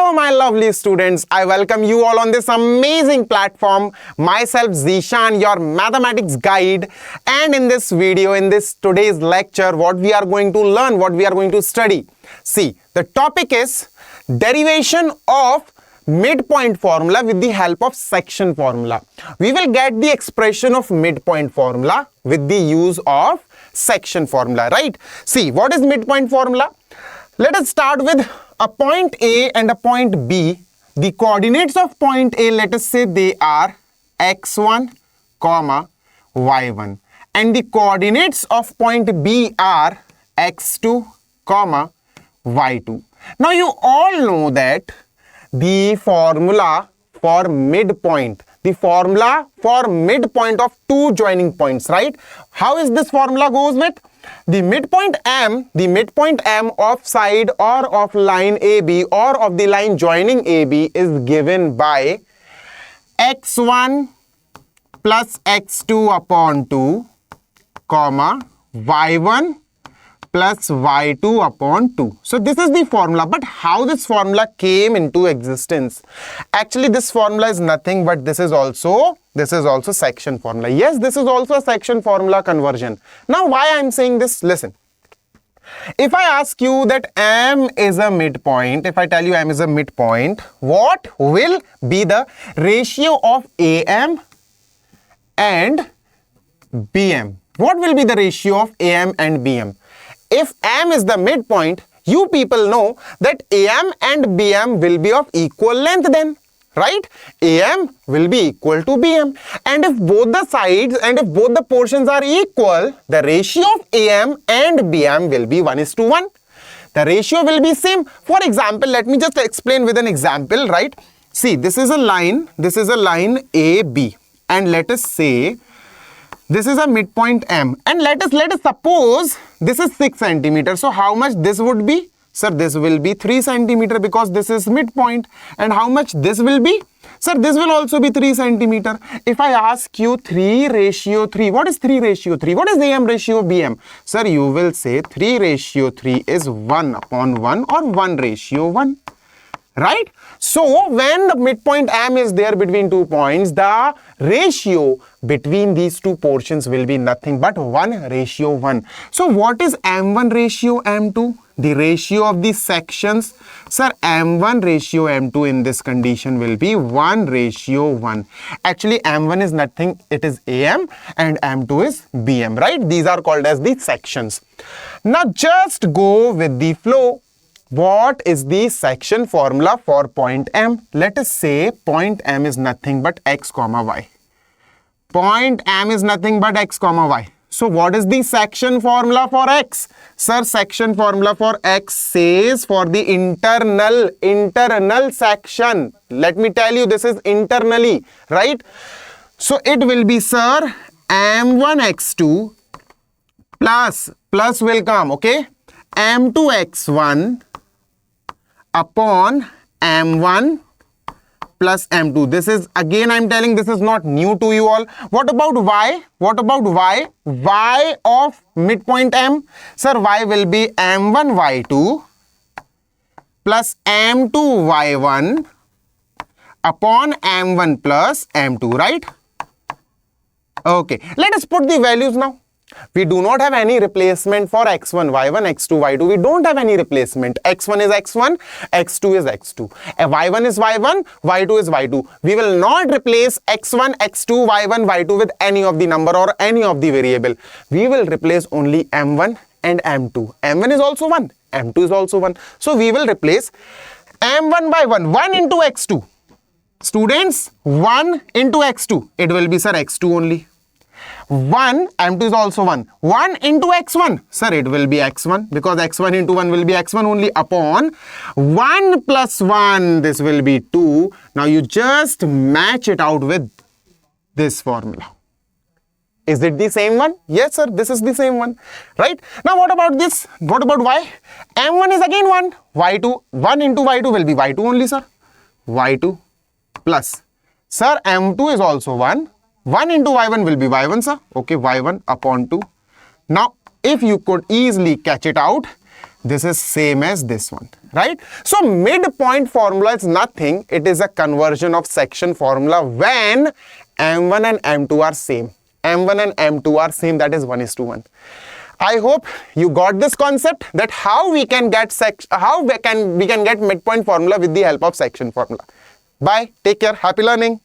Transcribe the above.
Hello my lovely students, I welcome you all on this amazing platform. Myself Zishan, your mathematics guide, and in this video, in this today's lecture, what we are going to learn, what we are going to study. See, the topic is derivation of midpoint formula with the help of section formula. We will get the expression of midpoint formula with the use of section formula, right? See, what is midpoint formula? Let us start with a point A and a point B. The coordinates of point A, let us say they are x1, y1. And the coordinates of point B are x2, y2. Now you all know that the formula for midpoint, of two joining points, right? How is this formula goes with? The midpoint M of side or of line AB or of the line joining AB is given by x1 plus x2 upon 2, y1 plus y2 upon 2. So this is the formula. But how this formula came into existence? Actually, this formula is nothing but this is also section formula. Yes, this is also a section formula conversion. Now, why I am saying this? Listen. If I ask you that M is a midpoint, if I tell you M is a midpoint, what will be the ratio of AM and BM? What will be the ratio of AM and BM? If M is the midpoint, you people know that AM and BM will be of equal length then, right? AM will be equal to BM. And if both the sides and if both the portions are equal, the ratio of AM and BM will be 1:1. The ratio will be same. For example, let me just explain with an example, right? See, this is a line AB. And let us say, this is a midpoint M, and let us suppose this is 6 centimeters. So how much this would be? Sir, this will be 3 centimeter because this is midpoint. And how much this will be? Sir, this will also be 3 centimeter. If I ask you 3:3, what is 3:3? What is AM ratio BM? Sir, you will say 3:3 is 1/1 or 1:1. Right? So, when the midpoint M is there between 2 points, the ratio between these two portions will be nothing but 1:1. So, what is M1 ratio M2? The ratio of the sections. Sir, M1 ratio M2 in this condition will be 1:1. Actually, M1 is nothing. It is AM and M2 is BM, right? These are called as the sections. Now, just go with the flow. What is the section formula for point M? Let us say point M is nothing but x, y. Point M is nothing but x, y. So what is the section formula for x? Sir, section formula for x says for the internal section. Let me tell you, this is internally, right? So it will be, sir, M1x2 plus will come, okay? M2x1 upon M1 plus M2. This is, again I'm telling, this is not new to you all. What about y? Y of midpoint M? Sir, y will be M1 y2 plus M2 y1 upon M1 plus M2, right? Okay, let us put the values now. We do not have any replacement for x1, y1, x2, y2. We don't have any replacement. x1 is x1, x2 is x2. y1 is y1, y2 is y2. We will not replace x1, x2, y1, y2 with any of the number or any of the variable. We will replace only m1 and m2. m1 is also 1, m2 is also 1. So we will replace m1 by 1 into x2. Students, 1 into x2. It will be, sir, x2 only. 1, M2 is also 1. 1 into x1. Sir, it will be x1 because x1 into 1 will be x1 only upon 1 plus 1. This will be 2. Now you just match it out with this formula. Is it the same one? Yes, sir, this is the same one. Right? Now what about this? What about y? M1 is again 1. Y2, 1 into y2 will be y2 only, sir. Y2 plus. Sir, M2 is also 1. 1 into y1 will be y1, sir. Okay, y1 upon 2. Now, if you could easily catch it out, This is same as this one, right? So midpoint formula is nothing. It is a conversion of section formula when M1 and M2 are same. M1 and M2 are same, that is 1:1. I hope you got this concept that how we can get we can get midpoint formula with the help of section formula. Bye. Take care. Happy learning.